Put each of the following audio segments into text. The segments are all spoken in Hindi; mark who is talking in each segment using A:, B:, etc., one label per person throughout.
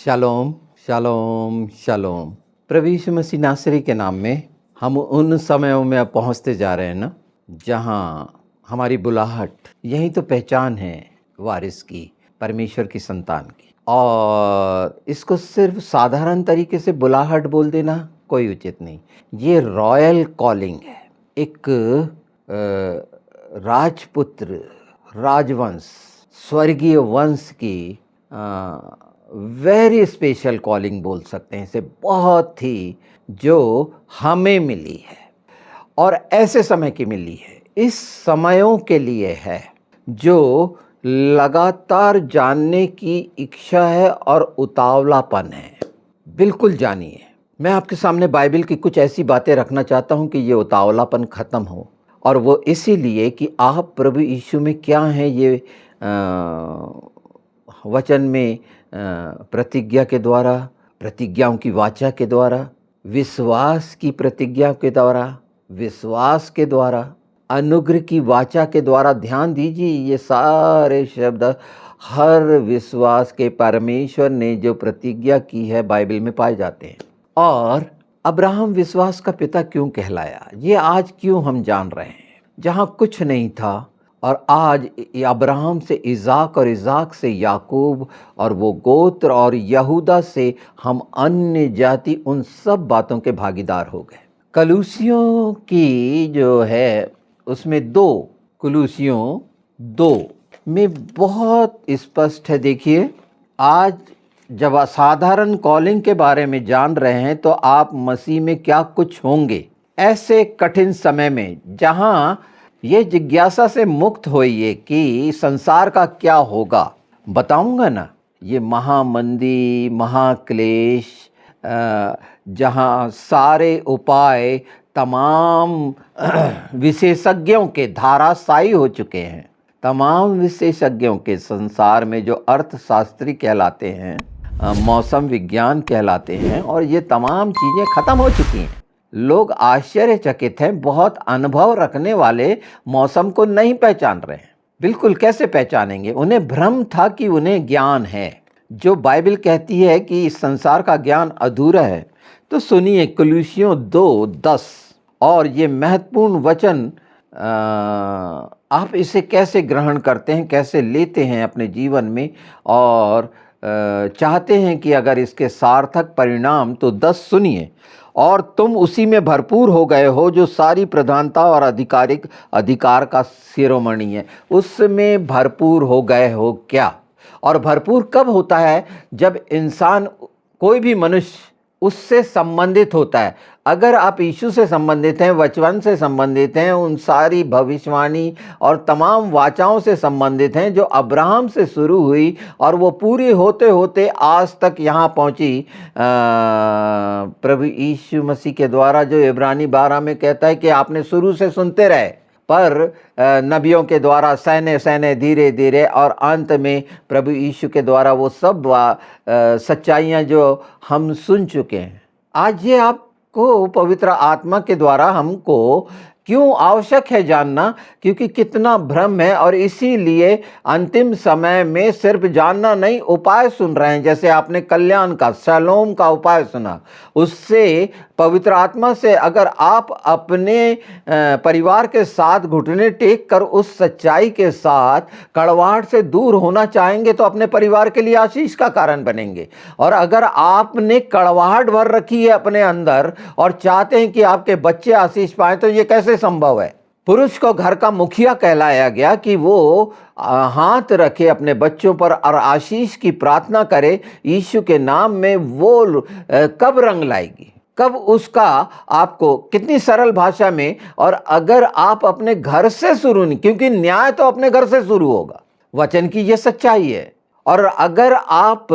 A: शालोम, शालोम, शालोम। प्रभु यीशु मसीह नासरी के नाम में हम उन समयों में अब पहुंचते जा रहे हैं ना, जहां हमारी बुलाहट, यही तो पहचान है वारिस की, परमेश्वर की संतान की। और इसको सिर्फ साधारण तरीके से बुलाहट बोल देना कोई उचित नहीं। ये रॉयल कॉलिंग है। एक राजपुत्र, राजवंश, स्वर्गीय वंश की वेरी स्पेशल कॉलिंग बोल सकते हैं इसे, बहुत ही, जो हमें मिली है और ऐसे समय की मिली है, इस समयों के लिए है जो लगातार जानने की इच्छा है और उतावलापन है। बिल्कुल जानिए। मैं आपके सामने बाइबल की कुछ ऐसी बातें रखना चाहता हूं कि ये उतावलापन खत्म हो, और वो इसीलिए कि आप प्रभु यीशु में क्या हैं, ये वचन में प्रतिज्ञा के द्वारा, प्रतिज्ञाओं की वाचा के द्वारा, विश्वास की प्रतिज्ञा के द्वारा, विश्वास के द्वारा, अनुग्रह की वाचा के द्वारा। ध्यान दीजिए, ये सारे शब्द हर विश्वास के परमेश्वर ने जो प्रतिज्ञा की है बाइबल में पाए जाते हैं। और अब्राहम विश्वास का पिता क्यों कहलाया, ये आज क्यों हम जान रहे हैं। जहाँ कुछ नहीं था और आज अब्राहम से इज़ाक और इज़ाक से याकूब और वो गोत्र और यहूदा से हम अन्य जाति, उन सब बातों के भागीदार हो गए। कलूसियों की जो है उसमें कुलूसियों 2 में बहुत स्पष्ट है। देखिए, आज जब असाधारण कॉलिंग के बारे में जान रहे हैं तो आप मसीह में क्या कुछ होंगे ऐसे कठिन समय में, जहां ये जिज्ञासा से मुक्त होइए कि संसार का क्या होगा। बताऊंगा ना, ये महामंदी, महाक्लेश, जहां सारे उपाय तमाम विशेषज्ञों के धाराशायी हो चुके हैं। तमाम विशेषज्ञों के, संसार में जो अर्थशास्त्री कहलाते हैं, मौसम विज्ञान कहलाते हैं, और ये तमाम चीज़ें खत्म हो चुकी हैं। लोग आश्चर्यचकित हैं, बहुत अनुभव रखने वाले मौसम को नहीं पहचान रहे हैं। बिल्कुल, कैसे पहचानेंगे? उन्हें भ्रम था कि उन्हें ज्ञान है। जो बाइबल कहती है कि इस संसार का ज्ञान अधूरा है। तो सुनिए कुलूसियों 2:10, और ये महत्वपूर्ण वचन, आप इसे कैसे ग्रहण करते हैं, कैसे लेते हैं अपने जीवन में, और चाहते हैं कि अगर इसके सार्थक परिणाम, तो 10 सुनिए। और तुम उसी में भरपूर हो गए हो जो सारी प्रधानता और अधिकार का शिरोमणि है। उसमें भरपूर हो गए हो क्या? और भरपूर कब होता है? जब इंसान, कोई भी मनुष्य उससे संबंधित होता है। अगर आप यीशु से संबंधित हैं, वचन से संबंधित हैं, उन सारी भविष्यवाणी और तमाम वाचाओं से संबंधित हैं जो अब्राहम से शुरू हुई और वो पूरी होते होते आज तक यहाँ पहुँची, प्रभु यीशु मसीह के द्वारा, जो इब्रानी 12 में कहता है कि आपने शुरू से सुनते रहे, पर नबियों के द्वारा सहने सहने धीरे धीरे, और अंत में प्रभु यीशु के द्वारा वो सब सच्चाइयाँ जो हम सुन चुके हैं। आज ये आपको पवित्र आत्मा के द्वारा हमको क्यों आवश्यक है जानना, क्योंकि कितना भ्रम है, और इसीलिए अंतिम समय में सिर्फ जानना नहीं, उपाय सुन रहे हैं। जैसे आपने कल्याण का, शालोम का उपाय सुना, उससे पवित्र आत्मा से अगर आप अपने परिवार के साथ घुटने टेक कर उस सच्चाई के साथ कड़वाहट से दूर होना चाहेंगे तो अपने परिवार के लिए आशीष का कारण बनेंगे। और अगर आपने कड़वाहट भर रखी है अपने अंदर और चाहते हैं कि आपके बच्चे आशीष पाएं, तो ये कैसे संभव है? पुरुष को घर का मुखिया कहलाया गया कि वो हाथ रखे अपने बच्चों पर और आशीष की प्रार्थना करे यीशु के नाम में। वो कब रंग लाएगी, कब उसका, आपको कितनी सरल भाषा में। और अगर आप अपने घर से शुरू नहीं, क्योंकि न्याय तो अपने घर से शुरू होगा, वचन की ये सच्चाई है। और अगर आप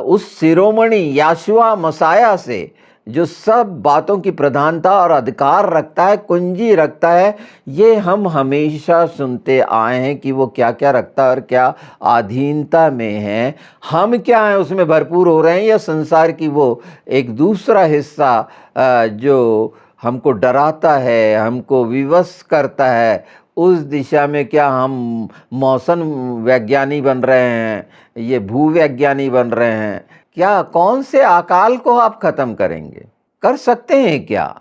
A: उस शिरोमणि याशुआ मसाया से, जो सब बातों की प्रधानता और अधिकार रखता है, कुंजी रखता है, ये हम हमेशा सुनते आए हैं कि वो क्या क्या रखता है और क्या अधीनता में है। हम क्या हैं, उसमें भरपूर हो रहे हैं, या संसार की वो एक दूसरा हिस्सा जो हमको डराता है, हमको विवश करता है, उस दिशा में क्या हम मौसम वैज्ञानिक बन रहे हैं, ये भूवैज्ञानिक बन रहे हैं? क्या कौन से अकाल को आप खत्म करेंगे? कर सकते हैं क्या?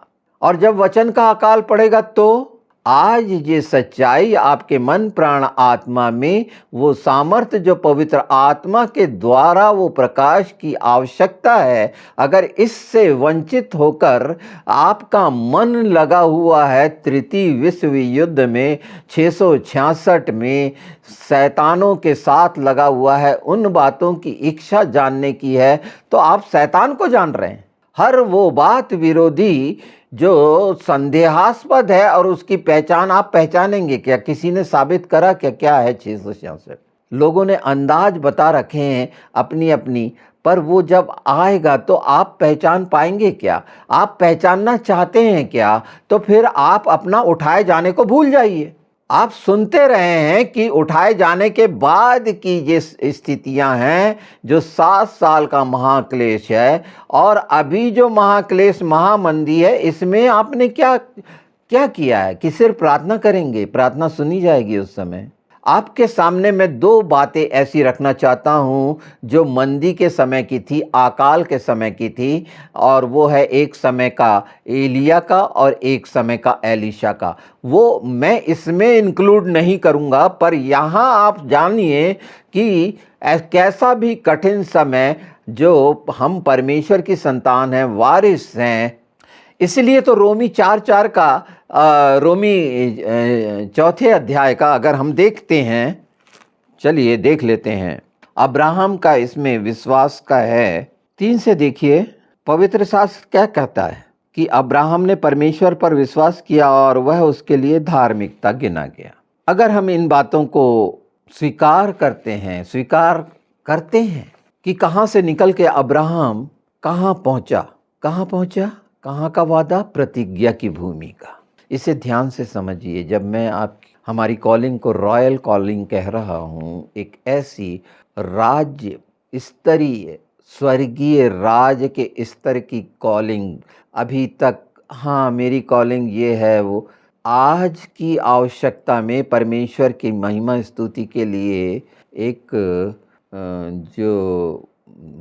A: और जब वचन का अकाल पड़ेगा तो आज ये सच्चाई आपके मन प्राण आत्मा में, वो सामर्थ्य जो पवित्र आत्मा के द्वारा वो प्रकाश की आवश्यकता है, अगर इससे वंचित होकर आपका मन लगा हुआ है तृतीय विश्व युद्ध में 666 में, शैतानों के साथ लगा हुआ है, उन बातों की इच्छा जानने की है, तो आप शैतान को जान रहे हैं। हर वो बात विरोधी जो संदेहास्पद है और उसकी पहचान आप पहचानेंगे क्या? किसी ने साबित करा क्या क्या है 666? लोगों ने अंदाज बता रखे हैं अपनी अपनी, पर वो जब आएगा तो आप पहचान पाएंगे क्या? आप पहचानना चाहते हैं क्या? तो फिर आप अपना उठाए जाने को भूल जाइए। आप सुनते रहे हैं कि उठाए जाने के बाद की ये स्थितियां हैं, जो 7 साल का महाक्लेश है, और अभी जो महाक्लेश महामंदी है, इसमें आपने क्या क्या किया है कि सिर्फ प्रार्थना करेंगे, प्रार्थना सुनी जाएगी उस समय? आपके सामने मैं 2 बातें ऐसी रखना चाहता हूँ जो मंदी के समय की थी, अकाल के समय की थी, और वो है एक समय का एलिया का और एक समय का एलीशा का। वो मैं इसमें इंक्लूड नहीं करूँगा, पर यहाँ आप जानिए कि कैसा भी कठिन समय, जो हम परमेश्वर की संतान हैं, वारिस हैं, इसलिए तो रोमी 4:4 का रोमी चौथे अध्याय का अगर हम देखते हैं, चलिए देख लेते हैं। अब्राहम का इसमें विश्वास का है। 3 से देखिए, पवित्र शास्त्र क्या कहता है कि अब्राहम ने परमेश्वर पर विश्वास किया और वह उसके लिए धार्मिकता गिना गया। अगर हम इन बातों को स्वीकार करते हैं कि कहाँ से निकल के अब्राहम कहाँ पहुँचा, कहाँ का वादा? प्रतिज्ञा की भूमि का। इसे ध्यान से समझिए। जब मैं हमारी कॉलिंग को रॉयल कॉलिंग कह रहा हूँ, एक ऐसी राज्य स्तरीय स्वर्गीय राज के स्तर की कॉलिंग, अभी तक हाँ मेरी कॉलिंग ये है, वो आज की आवश्यकता में परमेश्वर की महिमा स्तुति के लिए एक जो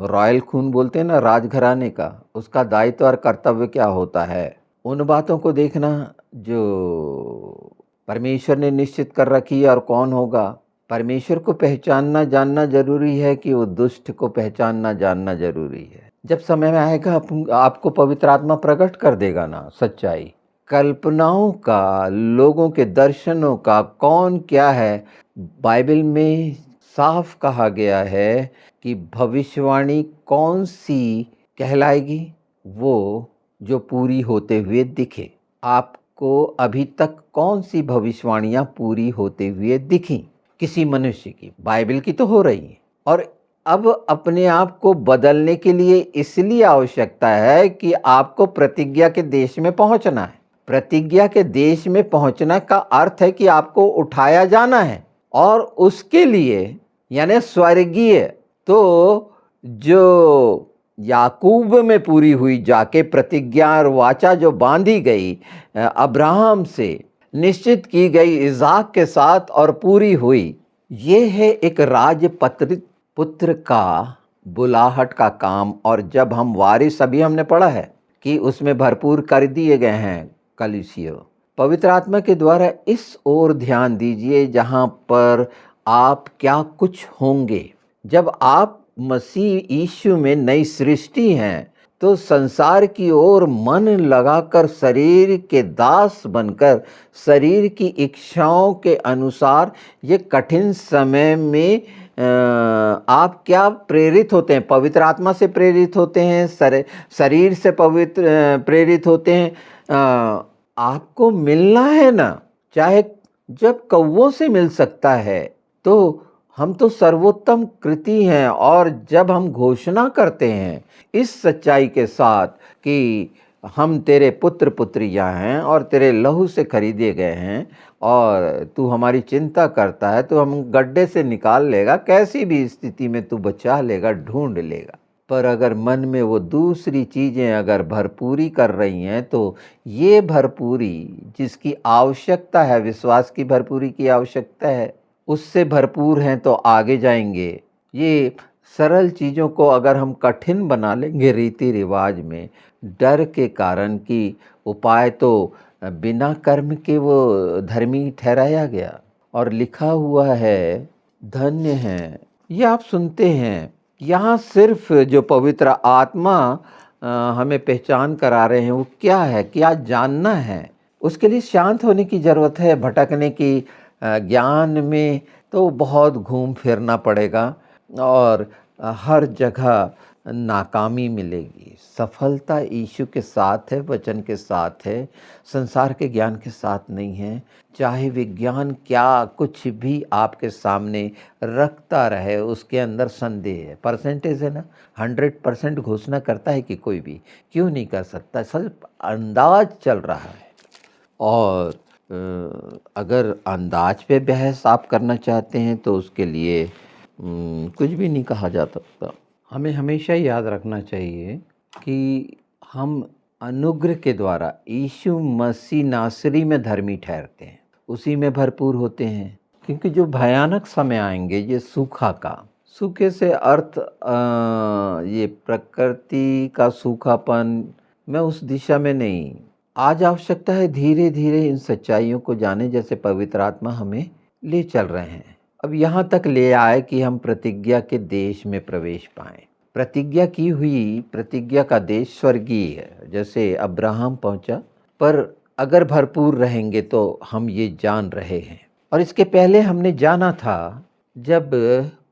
A: रॉयल खून बोलते हैं ना, राजघराने का, उसका दायित्व और कर्तव्य क्या होता है, उन बातों को देखना जो परमेश्वर ने निश्चित कर रखी है। और कौन होगा? परमेश्वर को पहचानना जानना जरूरी है कि वो दुष्ट को पहचानना जानना जरूरी है। जब समय में आएगा आपको पवित्र आत्मा प्रकट कर देगा ना सच्चाई, कल्पनाओं का, लोगों के दर्शनों का, कौन क्या है। बाइबल में साफ कहा गया है कि भविष्यवाणी कौन सी कहलाएगी? वो जो पूरी होते हुए दिखे। आपको अभी तक कौन सी भविष्यवाणियां पूरी होते हुए दिखी? किसी मनुष्य की? बाइबल की तो हो रही है। और अब अपने आप को बदलने के लिए इसलिए आवश्यकता है कि आपको प्रतिज्ञा के देश में पहुंचना है। प्रतिज्ञा के देश में पहुंचना का अर्थ है कि आपको उठाया जाना है, और उसके लिए यानी स्वर्गीय, तो जो याकूब में पूरी हुई जाके प्रतिज्ञा और वाचा जो बांधी गई अब्राहम से, निश्चित की गई इज़ाक के साथ और पूरी हुई, ये है एक राजपत्रित पुत्र का बुलाहट का काम। और जब हम वारिस, अभी हमने पढ़ा है कि उसमें भरपूर कर दिए गए हैं कलीसिया पवित्र आत्मा के द्वारा। इस ओर ध्यान दीजिए जहाँ पर आप क्या कुछ होंगे जब आप मसीह यीशु में नई सृष्टि हैं, तो संसार की ओर मन लगाकर शरीर के दास बनकर शरीर की इच्छाओं के अनुसार ये कठिन समय में आप क्या प्रेरित होते हैं? पवित्र आत्मा से प्रेरित होते हैं, शरीर से पवित्र प्रेरित होते हैं। आपको मिलना है ना, चाहे जब कौवों से मिल सकता है, तो हम तो सर्वोत्तम कृति हैं। और जब हम घोषणा करते हैं इस सच्चाई के साथ कि हम तेरे पुत्र पुत्रियां हैं और तेरे लहू से खरीदे गए हैं, और तू हमारी चिंता करता है, तो हम गड्ढे से निकाल लेगा, कैसी भी स्थिति में तू बचा लेगा, ढूंढ लेगा। पर अगर मन में वो दूसरी चीज़ें अगर भरपूरी कर रही हैं, तो ये भरपूरी जिसकी आवश्यकता है, विश्वास की भरपूरी की आवश्यकता है, उससे भरपूर हैं तो आगे जाएंगे। ये सरल चीज़ों को अगर हम कठिन बना लेंगे रीति रिवाज में, डर के कारण कि उपाय तो बिना कर्म के वो धर्मी ठहराया गया, और लिखा हुआ है धन्य हैं, ये आप सुनते हैं। यहाँ सिर्फ जो पवित्र आत्मा हमें पहचान करा रहे हैं वो क्या है, क्या जानना है। उसके लिए शांत होने की ज़रूरत है, भटकने की ज्ञान में तो बहुत घूम फिरना पड़ेगा, और हर जगह नाकामी मिलेगी। सफलता यीशु के साथ है, वचन के साथ है, संसार के ज्ञान के साथ नहीं है। चाहे विज्ञान क्या कुछ भी आपके सामने रखता रहे, उसके अंदर संदेह है, परसेंटेज है ना, 100% घोषणा करता है कि कोई भी क्यों नहीं कर सकता, सिर्फ अंदाज चल रहा है। और अगर अंदाज पे बहस आप करना चाहते हैं तो उसके लिए कुछ भी नहीं कहा जा सकता। हमें हमेशा याद रखना चाहिए कि हम अनुग्रह के द्वारा यीशु मसीह नासरी में धर्मी ठहरते हैं, उसी में भरपूर होते हैं। क्योंकि जो भयानक समय आएंगे, ये सूखा का, सूखे से अर्थ ये प्रकृति का सूखापन, मैं उस दिशा में नहीं। आज आवश्यकता है धीरे धीरे इन सच्चाइयों को जाने, जैसे पवित्र आत्मा हमें ले चल रहे हैं। अब यहाँ तक ले आए कि हम प्रतिज्ञा के देश में प्रवेश पाएं। प्रतिज्ञा की हुई प्रतिज्ञा का देश स्वर्गीय है, जैसे अब्राहम पहुंचा। पर अगर भरपूर रहेंगे तो हम ये जान रहे हैं। और इसके पहले हमने जाना था जब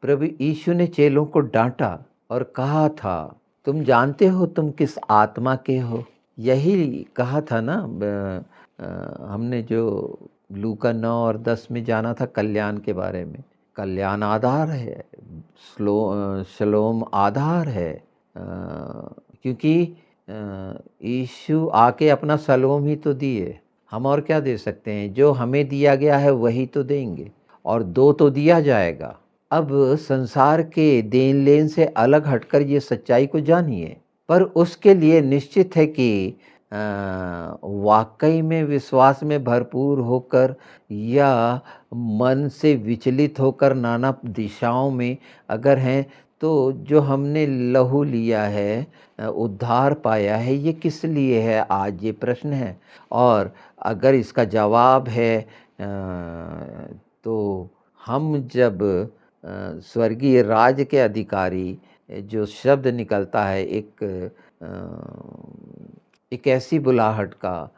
A: प्रभु यीशु ने चेलों को डांटा और कहा था, तुम जानते हो तुम किस आत्मा के हो। यही कहा था ना, हमने जो लूका 9 और 10 में जाना था कल्याण के बारे में। कल्याण आधार है, शलोम आधार है, क्योंकि यीशु आके अपना शलोम ही तो दिए। हम और क्या दे सकते हैं, जो हमें दिया गया है वही तो देंगे, और दो तो दिया जाएगा। अब संसार के देन लेन से अलग हटकर ये सच्चाई को जानिए, पर उसके लिए निश्चित है कि वाकई में विश्वास में भरपूर होकर या मन से विचलित होकर नाना दिशाओं में अगर हैं, तो जो हमने लहू लिया है, उद्धार पाया है, ये किस लिए है, आज ये प्रश्न है। और अगर इसका जवाब है तो हम जब स्वर्गीय राज्य के अधिकारी, जो शब्द निकलता है एक ऐसी बुलाहट का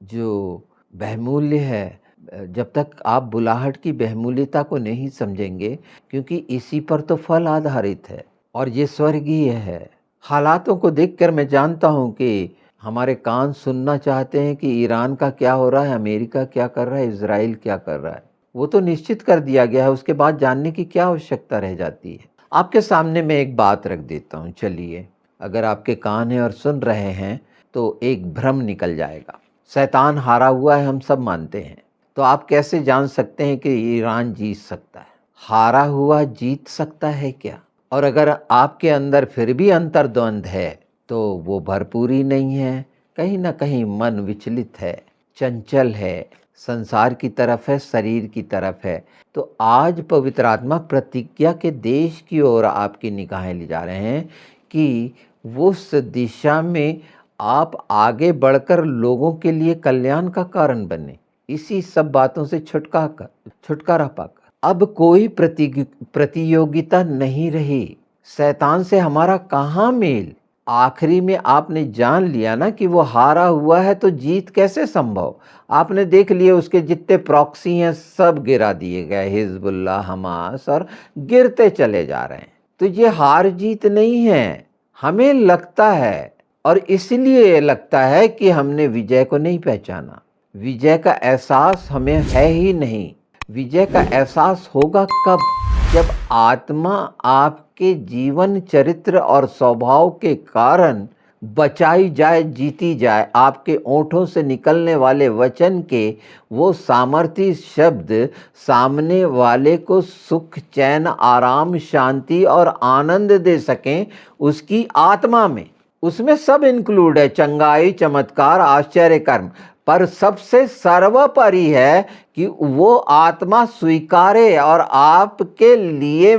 A: जो बहुमूल्य है, जब तक आप बुलाहट की बहुमूल्यता को नहीं समझेंगे, क्योंकि इसी पर तो फल आधारित है और ये स्वर्गीय है। हालातों को देखकर मैं जानता हूँ कि हमारे कान सुनना चाहते हैं कि ईरान का क्या हो रहा है, अमेरिका क्या कर रहा है, इजराइल क्या कर रहा है। वो तो निश्चित कर दिया गया है, उसके बाद जानने की क्या आवश्यकता रह जाती है। आपके सामने मैं एक बात रख देता हूँ, चलिए, अगर आपके कान हैं और सुन रहे हैं तो एक भ्रम निकल जाएगा। शैतान हारा हुआ है, हम सब मानते हैं। तो आप कैसे जान सकते हैं कि ईरान जीत सकता है? हारा हुआ जीत सकता है क्या? और अगर आपके अंदर फिर भी अंतर्द्वंद है तो वो भरपूरी नहीं है, कहीं ना कहीं मन विचलित है, चंचल है, संसार की तरफ है, शरीर की तरफ है। तो आज पवित्र आत्मा प्रतिज्ञा के देश की ओर आपकी निगाहें ले जा रहे हैं कि उस दिशा में आप आगे बढ़कर लोगों के लिए कल्याण का कारण बने, इसी सब बातों से छुटकारा पाकर। अब कोई प्रतियोगिता नहीं रही, शैतान से हमारा कहाँ मेल। आखिरी में आपने जान लिया ना कि वो हारा हुआ है, तो जीत कैसे संभव। आपने देख लिया उसके जितने प्रॉक्सी हैं सब गिरा दिए गए, हिजबुल्लाह, हमास, और गिरते चले जा रहे हैं। तो ये हार जीत नहीं है, हमें लगता है, और इसलिए लगता है कि हमने विजय को नहीं पहचाना। विजय का एहसास हमें है ही नहीं। विजय का एहसास होगा कब? जब आत्मा आपके जीवन चरित्र और स्वभाव के कारण बचाई जाए, जीती जाए। आपके ओंठों से निकलने वाले वचन के वो सामर्थी शब्द सामने वाले को सुख, चैन, आराम, शांति और आनंद दे सकें उसकी आत्मा में। उसमें सब इंक्लूड है, चंगाई, चमत्कार, आश्चर्य कर्म, पर सबसे सर्वोपरि है कि वो आत्मा स्वीकारे और आपके लिए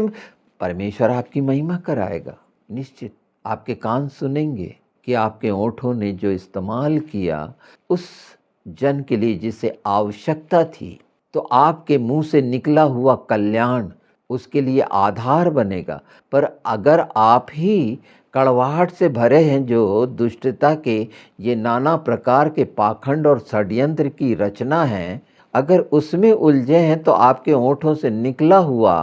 A: परमेश्वर आपकी महिमा कराएगा। निश्चित आपके कान सुनेंगे कि आपके ओंठों ने जो इस्तेमाल किया उस जन के लिए जिसे आवश्यकता थी, तो आपके मुंह से निकला हुआ कल्याण उसके लिए आधार बनेगा। पर अगर आप ही कड़वाहट से भरे हैं, जो दुष्टता के ये नाना प्रकार के पाखंड और षड्यंत्र की रचना है, अगर उसमें उलझे हैं तो आपके ओंठों से निकला हुआ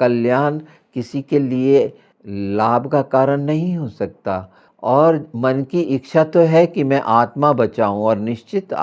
A: कल्याण किसी के लिए लाभ का कारण नहीं हो सकता। और मन की इच्छा तो है कि मैं आत्मा बचाऊं, और निश्चित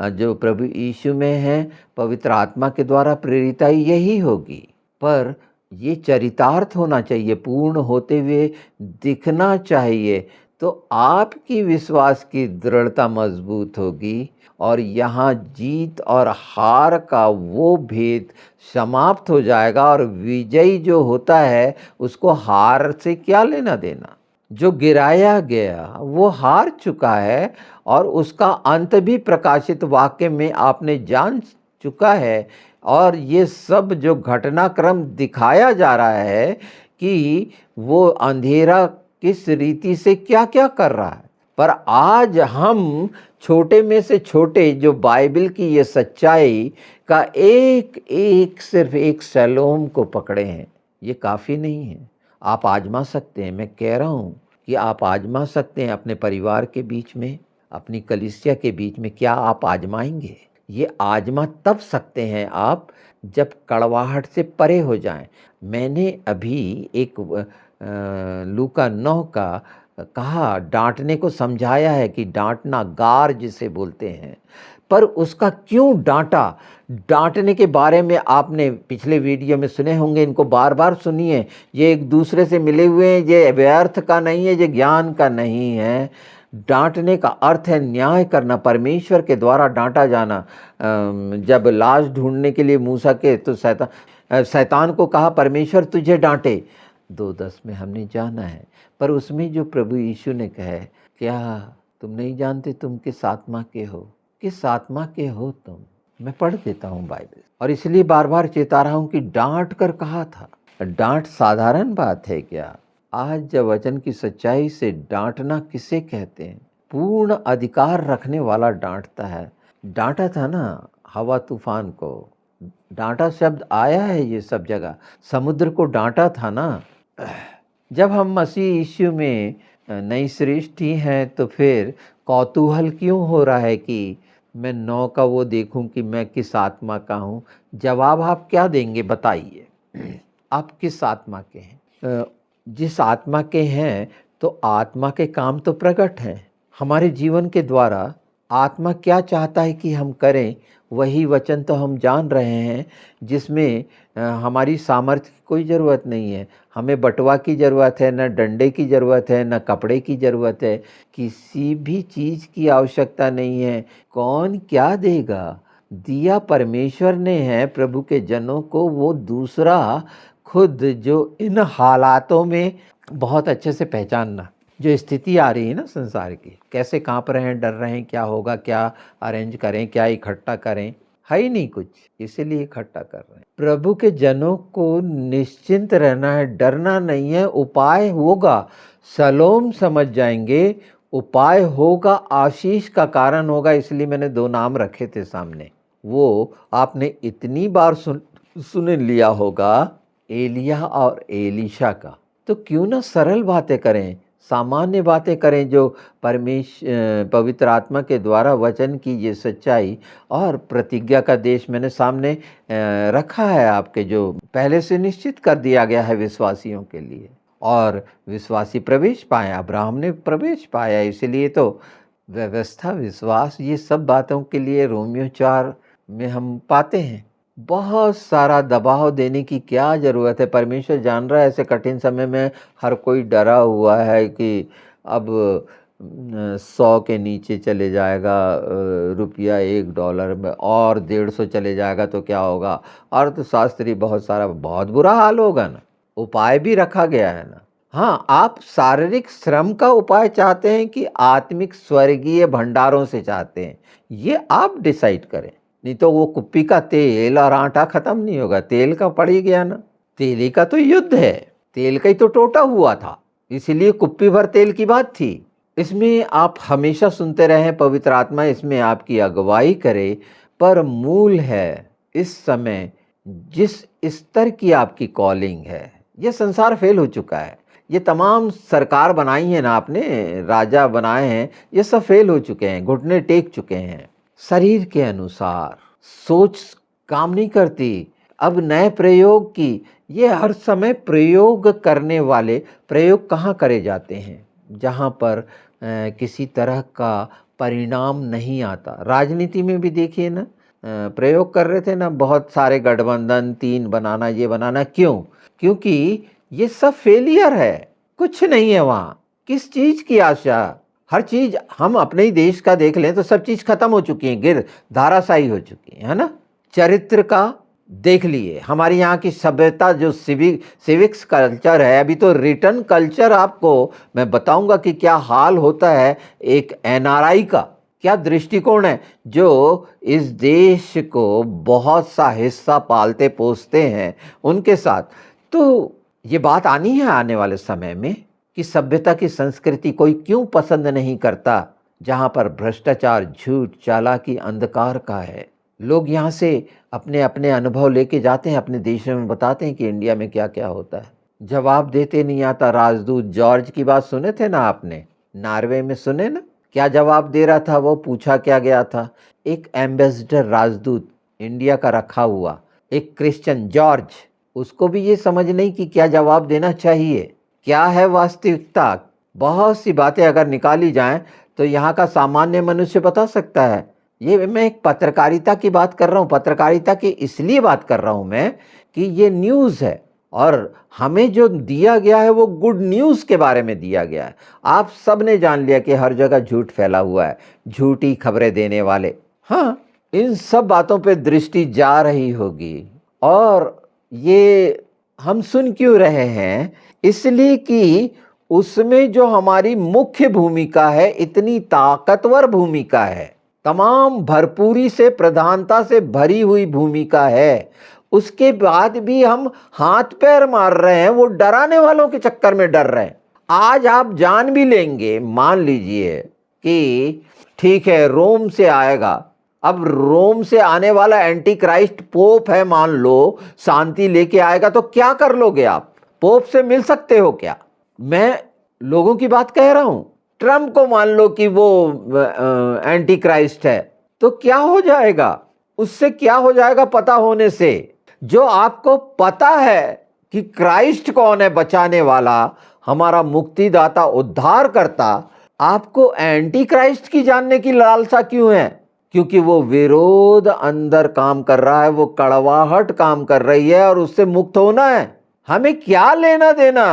A: जो प्रभु यीशु में है पवित्र आत्मा के द्वारा प्रेरिताई यही होगी। पर ये चरितार्थ होना चाहिए, पूर्ण होते हुए दिखना चाहिए, तो आपकी विश्वास की दृढ़ता मजबूत होगी और यहाँ जीत और हार का वो भेद समाप्त हो जाएगा। और विजयी जो होता है उसको हार से क्या लेना देना। जो गिराया गया वो हार चुका है और उसका अंत भी प्रकाशित वाक्य में आपने जान चुका है। और ये सब जो घटनाक्रम दिखाया जा रहा है कि वो अंधेरा किस रीति से क्या क्या कर रहा है। पर आज हम छोटे में से छोटे जो बाइबल की ये सच्चाई का एक एक सिर्फ एक शलोम को पकड़े हैं, ये काफ़ी नहीं है। आप आजमा सकते हैं, मैं कह रहा हूँ कि आप आजमा सकते हैं अपने परिवार के बीच में, अपनी कलीसिया के बीच में। क्या आप आजमाएंगे? ये आजमा तब सकते हैं आप जब कड़वाहट से परे हो जाएं। मैंने अभी एक लूका 9 का कहा, डांटने को समझाया है कि डांटना, गार जिसे बोलते हैं। पर उसका क्यों डांटा, डांटने के बारे में आपने पिछले वीडियो में सुने होंगे, इनको बार बार सुनिए। ये एक दूसरे से मिले हुए हैं, ये व्यर्थ का नहीं है, ये ज्ञान का नहीं है। डांटने का अर्थ है न्याय करना, परमेश्वर के द्वारा डांटा जाना। जब लाश ढूंढने के लिए मूसा के तो शैतान को कहा परमेश्वर तुझे डांटे, 2:10 में हमने जाना है। पर उसमें जो प्रभु यीशु ने कहा, क्या तुम नहीं जानते तुम किस आत्मा के हो, किस आत्मा के हो तुम। मैं पढ़ देता हूँ बाइबल, और इसलिए बार बार चेता रहा हूँ कि डांट कर कहा था। डांट साधारण बात है क्या? आज जब वचन की सच्चाई से डांटना किसे कहते हैं? पूर्ण अधिकार रखने वाला डांटता है। डांटा था ना हवा तूफान को, डांटा शब्द आया है ये सब जगह। समुद्र को डांटा था ना। जब हम मसीह यीशु में नई सृष्टि हैं तो फिर कौतूहल क्यों हो रहा है कि मैं 9 का वो देखूं कि मैं किस आत्मा का हूँ? जवाब आप क्या देंगे बताइए? आप किस आत्मा के हैं? जिस आत्मा के हैं तो आत्मा के काम तो प्रकट हैं हमारे जीवन के द्वारा। आत्मा क्या चाहता है कि हम करें, वही वचन तो हम जान रहे हैं, जिसमें हमारी सामर्थ्य की कोई ज़रूरत नहीं है। हमें बटवा की ज़रूरत है, न डंडे की ज़रूरत है, न कपड़े की ज़रूरत है, किसी भी चीज़ की आवश्यकता नहीं है। कौन क्या देगा? दिया परमेश्वर ने है प्रभु के जनों को। वो दूसरा खुद जो इन हालातों में बहुत अच्छे से पहचानना, जो स्थिति आ रही है ना संसार की, कैसे कांप रहे हैं, डर रहे हैं, क्या होगा, क्या अरेंज करें, क्या इकट्ठा करें, है ही नहीं कुछ, इसीलिए इकट्ठा कर रहे हैं। प्रभु के जनों को निश्चिंत रहना है, डरना नहीं है। उपाय होगा, सलोम समझ जाएंगे, उपाय होगा, आशीष का कारण होगा। इसलिए मैंने 2 नाम रखे थे सामने, वो आपने इतनी बार सुन लिया होगा, एलिया और एलीशा का। तो क्यों ना सरल बातें करें, सामान्य बातें करें, जो पवित्र आत्मा के द्वारा वचन की ये सच्चाई और प्रतिज्ञा का देश मैंने सामने रखा है आपके, जो पहले से निश्चित कर दिया गया है विश्वासियों के लिए। और विश्वासी प्रवेश पाए, अब्राहम ने प्रवेश पाया। इसलिए तो व्यवस्था, विश्वास, ये सब बातों के लिए रोमियो 4 में हम पाते हैं। बहुत सारा दबाव देने की क्या ज़रूरत है? परमेश्वर जान रहा है ऐसे कठिन समय में हर कोई डरा हुआ है कि अब 100 के नीचे चले जाएगा रुपया $1 में, और 150 चले जाएगा तो क्या होगा। अर्थशास्त्री बहुत बुरा हाल होगा ना। उपाय भी रखा गया है ना। हाँ, आप शारीरिक श्रम का उपाय चाहते हैं कि आत्मिक स्वर्गीय भंडारों से चाहते हैं, ये आप डिसाइड करें। नहीं तो वो कुप्पी का तेल और आटा खत्म नहीं होगा, तेल का पड़ ही गया ना। तेल ही का तो युद्ध है, तेल का ही तो टोटा हुआ था, इसीलिए कुप्पी भर तेल की बात थी। इसमें आप हमेशा सुनते रहें, पवित्र आत्मा इसमें आपकी अगुवाई करे। पर मूल है इस समय जिस स्तर की आपकी कॉलिंग है, ये संसार फेल हो चुका है। ये तमाम सरकार बनाई है ना आपने, राजा बनाए हैं, ये सब फेल हो चुके हैं, घुटने टेक चुके हैं। शरीर के अनुसार सोच काम नहीं करती। अब नए प्रयोग की, ये हर समय प्रयोग करने वाले प्रयोग कहाँ करे जाते हैं, जहाँ पर किसी तरह का परिणाम नहीं आता। राजनीति में भी देखिए ना, प्रयोग कर रहे थे ना बहुत सारे गठबंधन, 3 बनाना, ये बनाना, क्यों? क्योंकि ये सब फेलियर है, कुछ नहीं है वहाँ। किस चीज की आशा? हर चीज, हम अपने ही देश का देख लें तो सब चीज खत्म हो चुकी है, गिर धाराशायी हो चुकी है ना। चरित्र का देख लिए, हमारी यहाँ की सभ्यता जो सिविक्स कल्चर है, अभी तो रिटर्न कल्चर आपको मैं बताऊंगा कि क्या हाल होता है। एक एनआरआई का क्या दृष्टिकोण है, जो इस देश को बहुत सा हिस्सा पालते पोसते हैं उनके साथ। तो ये बात आनी है आने वाले समय में कि सभ्यता की संस्कृति कोई क्यों पसंद नहीं करता, जहाँ पर भ्रष्टाचार, झूठ, चालाकी, अंधकार का है। लोग यहाँ से अपने अपने अनुभव लेके जाते हैं, अपने देशों में बताते हैं कि इंडिया में क्या क्या होता है। जवाब देते नहीं आता। राजदूत जॉर्ज की बात सुने थे ना आपने, नॉर्वे में सुने ना, क्या जवाब दे रहा था वो, पूछा क्या गया था। एक एम्बेसडर राजदूत इंडिया का रखा हुआ, एक क्रिश्चियन जॉर्ज, उसको भी ये समझ नहीं कि क्या जवाब देना चाहिए, क्या है वास्तविकता। बहुत सी बातें अगर निकाली जाएं तो यहाँ का सामान्य मनुष्य बता सकता है। ये मैं एक पत्रकारिता की बात कर रहा हूँ, पत्रकारिता की इसलिए बात कर रहा हूँ मैं कि ये न्यूज़ है और हमें जो दिया गया है वो गुड न्यूज़ के बारे में दिया गया है। आप सब ने जान लिया कि हर जगह झूठ फैला हुआ है, झूठी खबरें देने वाले। हाँ, इन सब बातों पे दृष्टि जा रही होगी। और ये हम सुन क्यों रहे हैं? इसलिए कि उसमें जो हमारी मुख्य भूमिका है, इतनी ताकतवर भूमिका है, तमाम भरपूरी से, प्रधानता से भरी हुई भूमिका है, उसके बाद भी हम हाथ पैर मार रहे हैं, वो डराने वालों के चक्कर में डर रहे हैं। आज आप जान भी लेंगे, मान लीजिए कि ठीक है रोम से आएगा, अब रोम से आने वाला एंटी क्राइस्ट पोप है, मान लो शांति लेके आएगा, तो क्या कर लोगे आप? पोप से मिल सकते हो क्या? मैं लोगों की बात कह रहा हूं। ट्रम्प को मान लो कि वो एंटी क्राइस्ट है, तो क्या हो जाएगा? उससे क्या हो जाएगा पता होने से? जो आपको पता है कि क्राइस्ट कौन है, बचाने वाला, हमारा मुक्तिदाता, उद्धार करता, आपको एंटी क्राइस्ट की जानने की लालसा क्यों है? क्योंकि वो विरोध अंदर काम कर रहा है, वो कड़वाहट काम कर रही है और उससे मुक्त होना है। हमें क्या लेना देना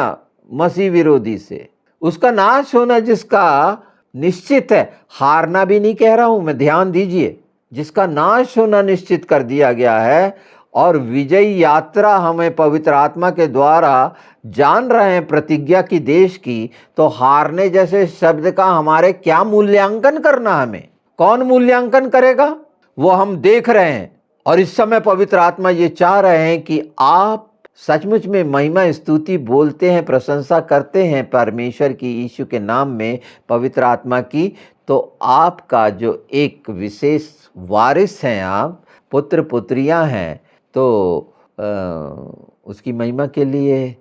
A: मसीह विरोधी से? उसका नाश होना जिसका निश्चित है, हारना भी नहीं कह रहा हूं मैं, ध्यान दीजिए, जिसका नाश होना निश्चित कर दिया गया है और विजयी यात्रा हमें पवित्र आत्मा के द्वारा जान रहे हैं प्रतिज्ञा की देश की, तो हारने जैसे शब्द का हमारे क्या मूल्यांकन करना? हमें कौन मूल्यांकन करेगा? वो हम देख रहे हैं। और इस समय पवित्र आत्मा ये चाह रहे हैं कि आप सचमुच में महिमा स्तुति बोलते हैं, प्रशंसा करते हैं परमेश्वर की, यीशु के नाम में, पवित्र आत्मा की, तो आपका जो एक विशेष वारिस हैं, आप पुत्र पुत्रियां हैं, तो उसकी महिमा के लिए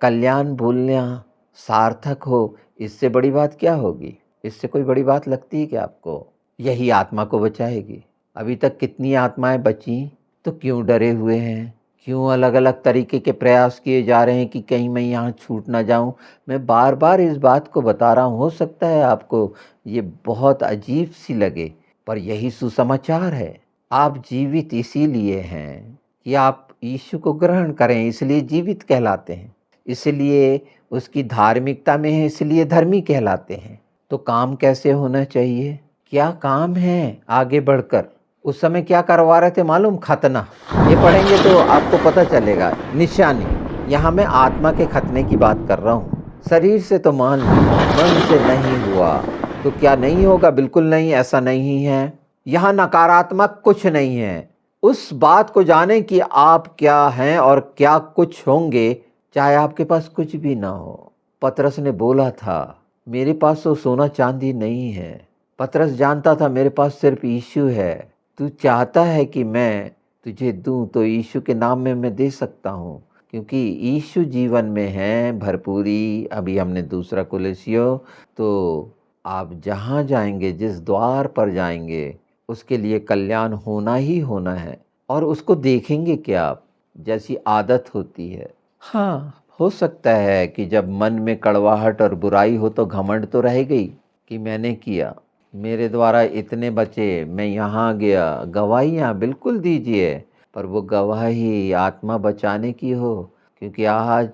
A: कल्याण बोलना सार्थक हो, इससे बड़ी बात क्या होगी? इससे कोई बड़ी बात लगती है कि आपको? यही आत्मा को बचाएगी। अभी तक कितनी आत्माएं बची, तो क्यों डरे हुए हैं? क्यों अलग अलग तरीके के प्रयास किए जा रहे हैं कि कहीं मैं यहाँ छूट ना जाऊं? मैं बार बार इस बात को बता रहा हूँ, हो सकता है आपको ये बहुत अजीब सी लगे, पर यही सुसमाचार है। आप जीवित इसीलिए हैं कि आप यीशु को ग्रहण करें, इसलिए जीवित कहलाते हैं, इसलिए उसकी धार्मिकता में है, इसलिए धर्मी कहलाते हैं। तो काम कैसे होना चाहिए, क्या काम है आगे बढ़कर। उस समय क्या करवा रहे थे मालूम, खतना। ये पढ़ेंगे तो आपको पता चलेगा। निशानी, यहाँ मैं आत्मा के खतने की बात कर रहा हूँ। शरीर से तो मान ली, मन से नहीं हुआ तो क्या नहीं होगा, बिल्कुल नहीं, ऐसा नहीं है। यहाँ नकारात्मक कुछ नहीं है। उस बात को जाने कि आप क्या हैं और क्या कुछ होंगे, चाहे आपके पास कुछ भी ना हो। पतरस ने बोला था, मेरे पास तो सोना चांदी नहीं है। पतरस जानता था मेरे पास सिर्फ यीशु है। तू चाहता है कि मैं तुझे दूं तो यीशु के नाम में मैं दे सकता हूँ, क्योंकि यीशु जीवन में है भरपूरी। अभी हमने दूसरा कुलसियो, तो आप जहाँ जाएंगे, जिस द्वार पर जाएंगे, उसके लिए कल्याण होना ही होना है। और उसको देखेंगे क्या आप, जैसी आदत होती है। हाँ, हो सकता है कि जब मन में कड़वाहट और बुराई हो तो घमंड तो रह गई कि मैंने किया, मेरे द्वारा इतने बचे, मैं यहाँ गया। गवाहियाँ बिल्कुल दीजिए, पर वो गवाही आत्मा बचाने की हो। क्योंकि आज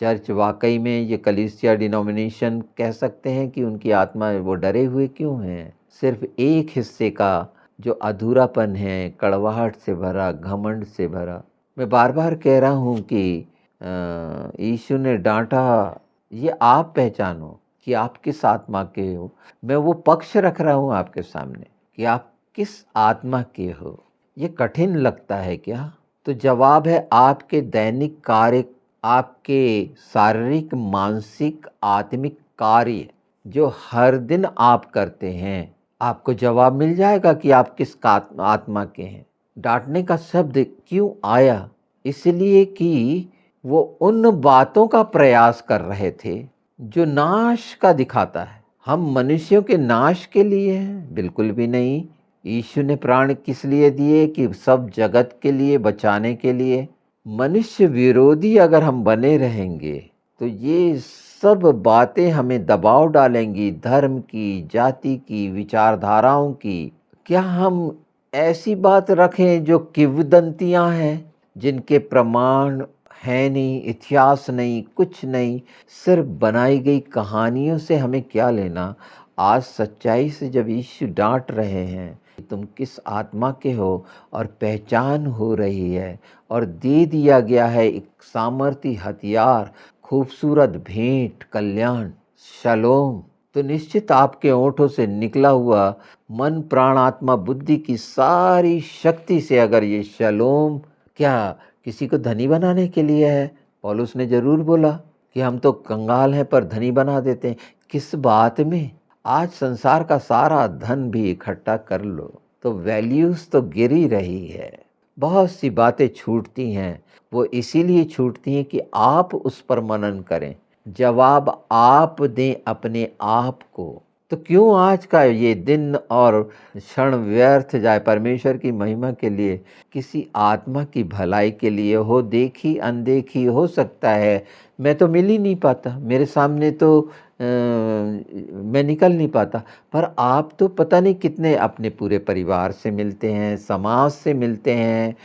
A: चर्च वाकई में, ये कलीसिया डिनोमिनेशन कह सकते हैं कि उनकी आत्मा वो डरे हुए क्यों हैं। सिर्फ एक हिस्से का जो अधूरापन है, कड़वाहट से भरा, घमंड से भरा। मैं बार बार कह रहा हूँ कि यीशु ने डांटा, ये आप पहचानो कि आप किस आत्मा के हो। मैं वो पक्ष रख रहा हूँ आपके सामने कि आप किस आत्मा के हो। ये कठिन लगता है क्या? तो जवाब है आपके दैनिक कार्य, आपके शारीरिक, मानसिक, आत्मिक कार्य जो हर दिन आप करते हैं, आपको जवाब मिल जाएगा कि आप किस आत्मा के हैं। डांटने का शब्द क्यों आया? इसलिए कि वो उन बातों का प्रयास कर रहे थे जो नाश का दिखाता है। हम मनुष्यों के नाश के लिए हैं? बिल्कुल भी नहीं। यीशु ने प्राण किस लिए दिए? कि सब जगत के लिए, बचाने के लिए। मनुष्य विरोधी अगर हम बने रहेंगे तो ये सब बातें हमें दबाव डालेंगी, धर्म की, जाति की, विचारधाराओं की। क्या हम ऐसी बात रखें जो किंवदंतियां हैं, जिनके प्रमाण है नहीं, इतिहास नहीं, कुछ नहीं, सिर्फ बनाई गई कहानियों से हमें क्या लेना। आज सच्चाई से जब यीशु डांट रहे हैं कि तुम किस आत्मा के हो, और पहचान हो रही है, और दे दिया गया है एक सामर्थी हथियार, खूबसूरत भेंट, कल्याण, शलोम, तो निश्चित आपके ओंठों से निकला हुआ मन, प्राण, आत्मा, बुद्धि की सारी शक्ति से अगर ये शलोम क्या किसी को धनी बनाने के लिए है। पौलुस ने जरूर बोला कि हम तो कंगाल हैं पर धनी बना देते हैं। किस बात में? आज संसार का सारा धन भी इकट्ठा कर लो तो वैल्यूज तो गिर ही रही है। बहुत सी बातें छूटती हैं, वो इसीलिए छूटती हैं कि आप उस पर मनन करें, जवाब आप दें अपने आप को। तो क्यों आज का ये दिन और क्षण व्यर्थ जाए परमेश्वर की महिमा के लिए, किसी आत्मा की भलाई के लिए हो। देखी अनदेखी हो सकता है, मैं तो मिल ही नहीं पाता, मेरे सामने तो मैं निकल नहीं पाता, पर आप तो पता नहीं कितने अपने पूरे परिवार से मिलते हैं, समाज से मिलते हैं,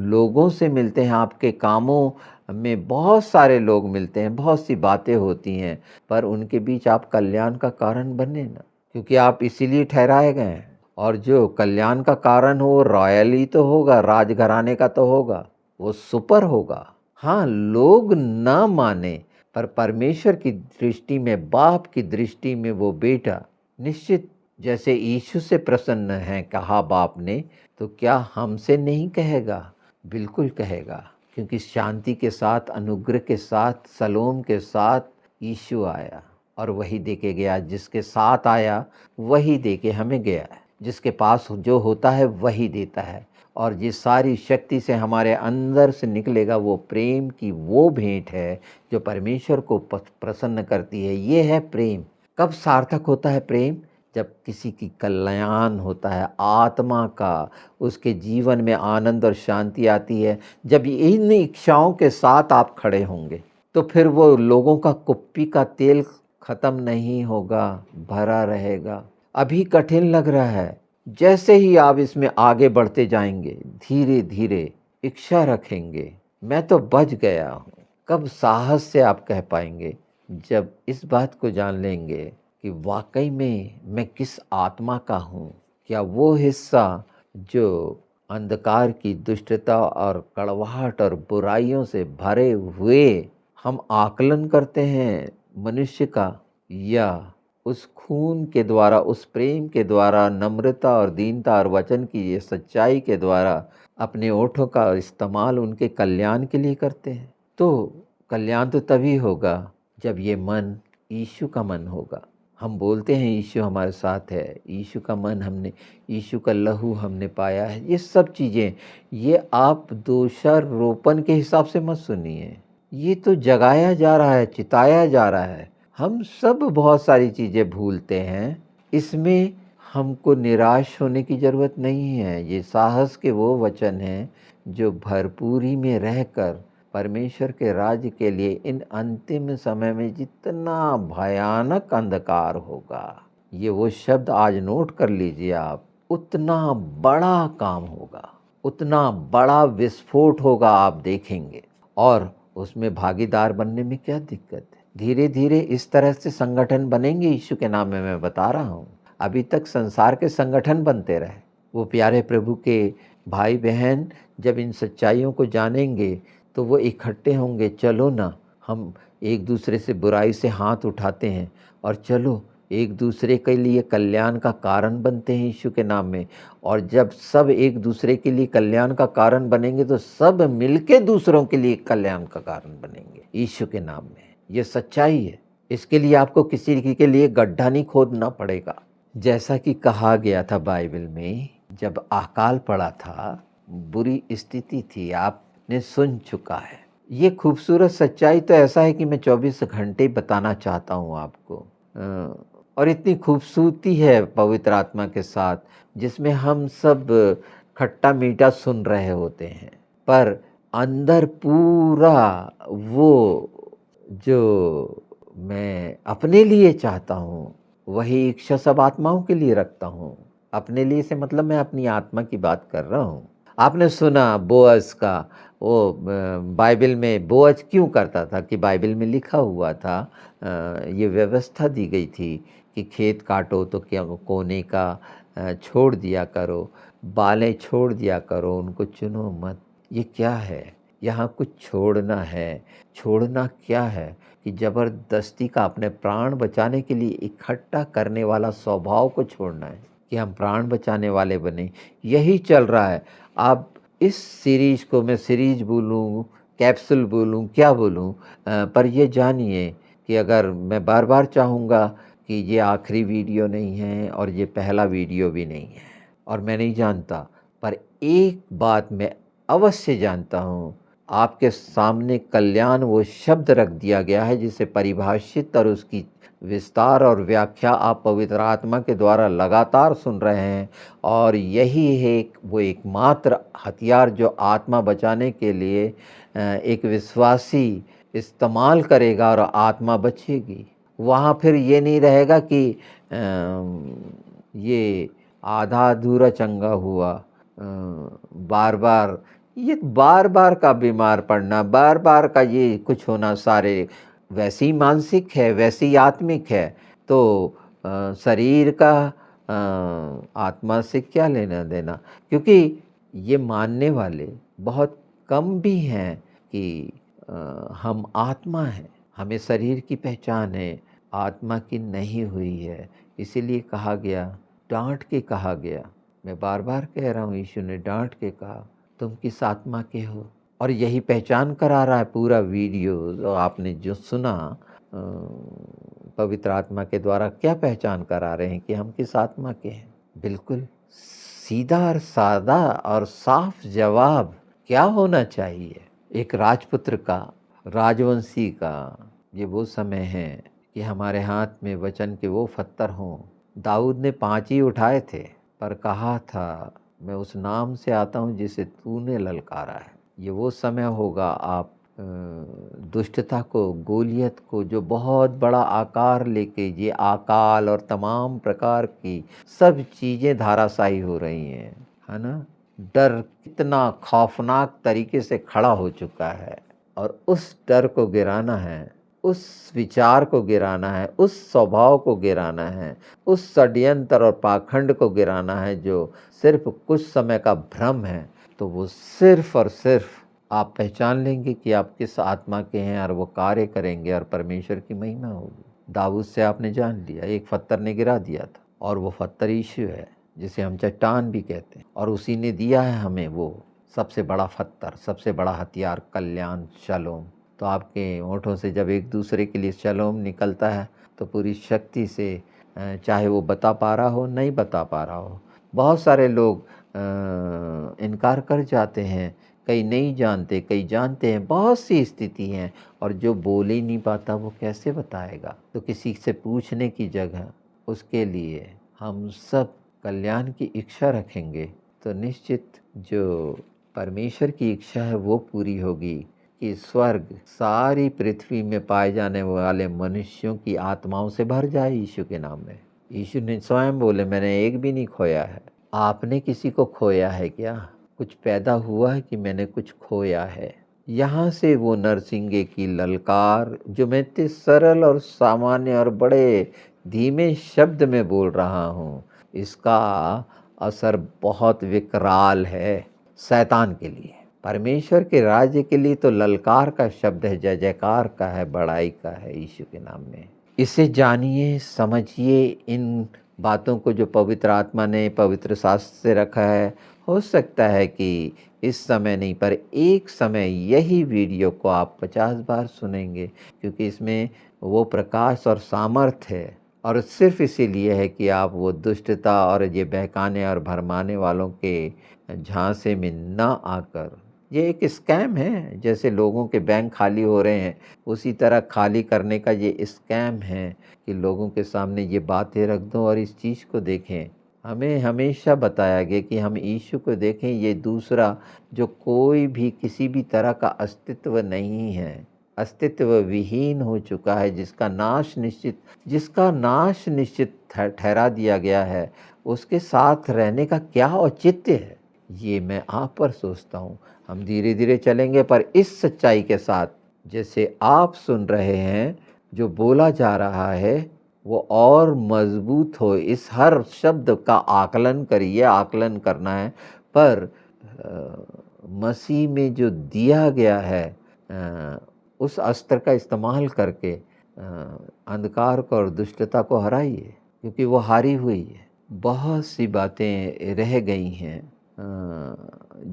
A: लोगों से मिलते हैं, आपके कामों में बहुत सारे लोग मिलते हैं, बहुत सी बातें होती हैं, पर उनके बीच आप कल्याण का कारण बने ना, क्योंकि आप इसीलिए ठहराए गए हैं। और जो कल्याण का कारण हो, रॉयल ही तो होगा, राजघराने का तो होगा, वो सुपर होगा। हाँ, लोग ना माने, पर परमेश्वर की दृष्टि में, बाप की दृष्टि में वो बेटा निश्चित, जैसे यीशु से प्रसन्न है कहा बाप ने, तो क्या हमसे नहीं कहेगा? बिल्कुल कहेगा, क्योंकि शांति के साथ, अनुग्रह के साथ, सलोम के साथ यीशु आया और वही देके गया। जिसके साथ आया वही देके हमें गया है। जिसके पास जो होता है वही देता है, और जिस सारी शक्ति से हमारे अंदर से निकलेगा वो प्रेम की वो भेंट है जो परमेश्वर को प्रसन्न करती है। ये है प्रेम। कब सार्थक होता है प्रेम? जब किसी की कल्याण होता है, आत्मा का, उसके जीवन में आनंद और शांति आती है। जब इन इच्छाओं के साथ आप खड़े होंगे तो फिर वो लोगों का कुप्पी का तेल खत्म नहीं होगा, भरा रहेगा। अभी कठिन लग रहा है, जैसे ही आप इसमें आगे बढ़ते जाएंगे, धीरे धीरे इच्छा रखेंगे, मैं तो बच गया हूँ, कब साहस से आप कह पाएंगे? जब इस बात को जान लेंगे कि वाकई में मैं किस आत्मा का हूँ। क्या वो हिस्सा जो अंधकार की दुष्टता और कड़वाहट और बुराइयों से भरे हुए हम आकलन करते हैं मनुष्य का, या उस खून के द्वारा, उस प्रेम के द्वारा, नम्रता और दीनता और वचन की ये सच्चाई के द्वारा अपने ओठों का इस्तेमाल उनके कल्याण के लिए करते हैं। तो कल्याण तो तभी होगा जब ये मन यीशु का मन होगा। हम बोलते हैं यीशु हमारे साथ है, यीशु का मन हमने, यीशु का लहू हमने पाया है। ये सब चीज़ें, ये आप दोषारोपण के हिसाब से मत सुनिए, ये तो जगाया जा रहा है, चिताया जा रहा है। हम सब बहुत सारी चीज़ें भूलते हैं, इसमें हमको निराश होने की ज़रूरत नहीं है। ये साहस के वो वचन हैं जो भरपूरी में रहकर परमेश्वर के राज्य के लिए इन अंतिम समय में जितना भयानक अंधकार होगा, ये वो शब्द आज नोट कर लीजिए आप, उतना बड़ा काम होगा, उतना बड़ा विस्फोट होगा, आप देखेंगे। और उसमें भागीदार बनने में क्या दिक्कत है? धीरे धीरे इस तरह से संगठन बनेंगे यीशु के नाम में, मैं बता रहा हूँ। अभी तक संसार के संगठन बनते रहे। वो प्यारे प्रभु के भाई बहन जब इन सच्चाइयों को जानेंगे तो वो इकट्ठे होंगे। चलो ना, हम एक दूसरे से बुराई से हाथ उठाते हैं और चलो एक दूसरे के लिए कल्याण का कारण बनते हैं यीशु के नाम में। और जब सब एक दूसरे के लिए कल्याण का कारण बनेंगे तो सब मिलके दूसरों के लिए कल्याण का कारण बनेंगे यीशु के नाम में। ये सच्चाई है। इसके लिए आपको किसी के लिए गड्ढा नहीं खोदना पड़ेगा। जैसा कि कहा गया था बाइबल में, जब अकाल पड़ा था, बुरी स्थिति थी, आपने सुन चुका है। ये खूबसूरत सच्चाई तो ऐसा है कि मैं 24 घंटे बताना चाहता हूँ आपको। और इतनी खूबसूरती है पवित्र आत्मा के साथ, जिसमें हम सब खट्टा मीठा सुन रहे होते हैं, पर अंदर पूरा वो जो मैं अपने लिए चाहता हूँ वही इच्छा सब आत्माओं के लिए रखता हूँ। अपने लिए से मतलब मैं अपनी आत्मा की बात कर रहा हूँ। आपने सुना बोअज का, वो बाइबल में बोअज क्यों करता था कि बाइबल में लिखा हुआ था, ये व्यवस्था दी गई थी कि खेत काटो तो क्या कोने का छोड़ दिया करो, बालें छोड़ दिया करो, उनको चुनो मत। ये क्या है? यहाँ कुछ छोड़ना है। छोड़ना क्या है? कि ज़बरदस्ती का अपने प्राण बचाने के लिए इकट्ठा करने वाला स्वभाव को छोड़ना है, कि हम प्राण बचाने वाले बने। यही चल रहा है। आप इस सीरीज को, मैं सीरीज बोलूँ, कैप्सूल बोलूँ, क्या बोलूँ, पर ये जानिए कि अगर मैं बार बार चाहूँगा कि ये आखिरी वीडियो नहीं है और ये पहला वीडियो भी नहीं है, और मैं नहीं जानता, पर एक बात मैं अवश्य जानता हूँ, आपके सामने कल्याण वो शब्द रख दिया गया है जिसे परिभाषित और उसकी विस्तार और व्याख्या आप पवित्र आत्मा के द्वारा लगातार सुन रहे हैं। और यही है वो एकमात्र हथियार जो आत्मा बचाने के लिए एक विश्वासी इस्तेमाल करेगा और आत्मा बचेगी। वहाँ फिर ये नहीं रहेगा कि ये आधा अधूरा चंगा हुआ, बार बार ये बार बार का बीमार पड़ना, बार बार का ये कुछ होना, सारे वैसे ही मानसिक है, वैसे ही आत्मिक है। तो शरीर का आत्मा से क्या लेना देना? क्योंकि ये मानने वाले बहुत कम भी हैं कि हम आत्मा हैं, हमें शरीर की पहचान है, आत्मा की नहीं हुई है। इसीलिए कहा गया, डांट के कहा गया, मैं बार बार कह रहा हूँ, यीशु ने डांट के कहा, तुम किस आत्मा के हो? और यही पहचान करा रहा है पूरा वीडियो। तो आपने जो सुना, पवित्र आत्मा के द्वारा क्या पहचान करा रहे हैं कि हम किस आत्मा के हैं। बिल्कुल सीधा और सादा और साफ जवाब क्या होना चाहिए एक राजपुत्र का, राजवंशी का। ये वो समय है कि हमारे हाथ में वचन के वो पत्थर हों। दाऊद ने 5 ही उठाए थे, पर कहा था, मैं उस नाम से आता हूँ जिसे तूने ललकारा है। ये वो समय होगा, आप दुष्टता को, गोलियत को, जो बहुत बड़ा आकार लेके ये अकाल और तमाम प्रकार की सब चीज़ें धाराशायी हो रही हैं, है ना। डर कितना खौफनाक तरीके से खड़ा हो चुका है, और उस डर को गिराना है, उस विचार को गिराना है, उस स्वभाव को गिराना है, उस षड्यंत्र और पाखंड को गिराना है जो सिर्फ कुछ समय का भ्रम है, तो वो सिर्फ और सिर्फ आप पहचान लेंगे कि आप किस आत्मा के हैं और वो कार्य करेंगे और परमेश्वर की महिमा होगी। दाऊद से आपने जान लिया, एक पत्थर ने गिरा दिया था और वो पत्थर यीशु है, जिसे हम चट्टान भी कहते हैं, और उसी ने दिया है हमें वो सबसे बड़ा पत्थर, सबसे बड़ा हथियार, कल्याण, शालोम। तो आपके होठों से जब एक दूसरे के लिए शालोम निकलता है तो पूरी शक्ति से, चाहे वो बता पा रहा हो नहीं बता पा रहा हो, बहुत सारे लोग इनकार कर जाते हैं, कई नहीं जानते, कई जानते हैं, बहुत सी स्थिति हैं, और जो बोल ही नहीं पाता वो कैसे बताएगा। तो किसी से पूछने की जगह उसके लिए हम सब कल्याण की इच्छा रखेंगे तो निश्चित जो परमेश्वर की इच्छा है वो पूरी होगी कि स्वर्ग सारी पृथ्वी में पाए जाने वाले मनुष्यों की आत्माओं से भर जाए यीशु के नाम में। यीशु ने स्वयं बोले, मैंने एक भी नहीं खोया है। आपने किसी को खोया है क्या? कुछ पैदा हुआ है कि मैंने कुछ खोया है? यहाँ से वो नरसिंगे की ललकार जो मैं इतने सरल और सामान्य और बड़े धीमे शब्द में बोल रहा हूँ, इसका असर बहुत विकराल है शैतान के लिए। परमेश्वर के राज्य के लिए तो ललकार का शब्द है, जय जयकार का है, बड़ाई का है यीशु के नाम में। इसे जानिए, समझिए, इन बातों को जो पवित्र आत्मा ने पवित्र शास्त्र से रखा है। हो सकता है कि इस समय नहीं पर एक समय यही वीडियो को आप 50 बार सुनेंगे, क्योंकि इसमें वो प्रकाश और सामर्थ्य है, और सिर्फ इसीलिए है कि आप वो दुष्टता और ये बहकाने और भरमाने वालों के झांसे में न आकर, ये एक स्कैम है, जैसे लोगों के बैंक खाली हो रहे हैं उसी तरह खाली करने का ये स्कैम है कि लोगों के सामने ये बातें रख दो और इस चीज़ को देखें। हमें हमेशा बताया गया कि हम यीशु को देखें, ये दूसरा जो कोई भी किसी भी तरह का अस्तित्व नहीं है, अस्तित्व विहीन हो चुका है, जिसका नाश निश्चित ठहरा दिया गया है, उसके साथ रहने का क्या औचित्य है, ये मैं आप पर सोचता हूँ। हम धीरे धीरे चलेंगे, पर इस सच्चाई के साथ जैसे आप सुन रहे हैं, जो बोला जा रहा है वो और मजबूत हो। इस हर शब्द का आकलन करिए, आकलन करना है, पर मसीह में जो दिया गया है उस अस्त्र का इस्तेमाल करके अंधकार को और दुष्टता को हराइए, क्योंकि वो हारी हुई है। बहुत सी बातें रह गई हैं,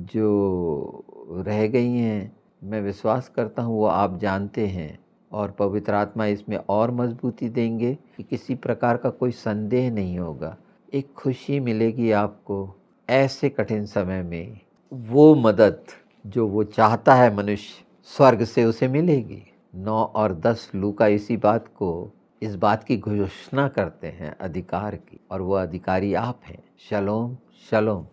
A: जो रह गई हैं, मैं विश्वास करता हूँ वो आप जानते हैं, और पवित्र आत्मा इसमें और मजबूती देंगे कि किसी प्रकार का कोई संदेह नहीं होगा। एक खुशी मिलेगी आपको ऐसे कठिन समय में, वो मदद जो वो चाहता है मनुष्य स्वर्ग से उसे मिलेगी। 9 और 10 लूका इस बात की घोषणा करते हैं अधिकार की, और वो अधिकारी आप हैं। शलोम शलोम।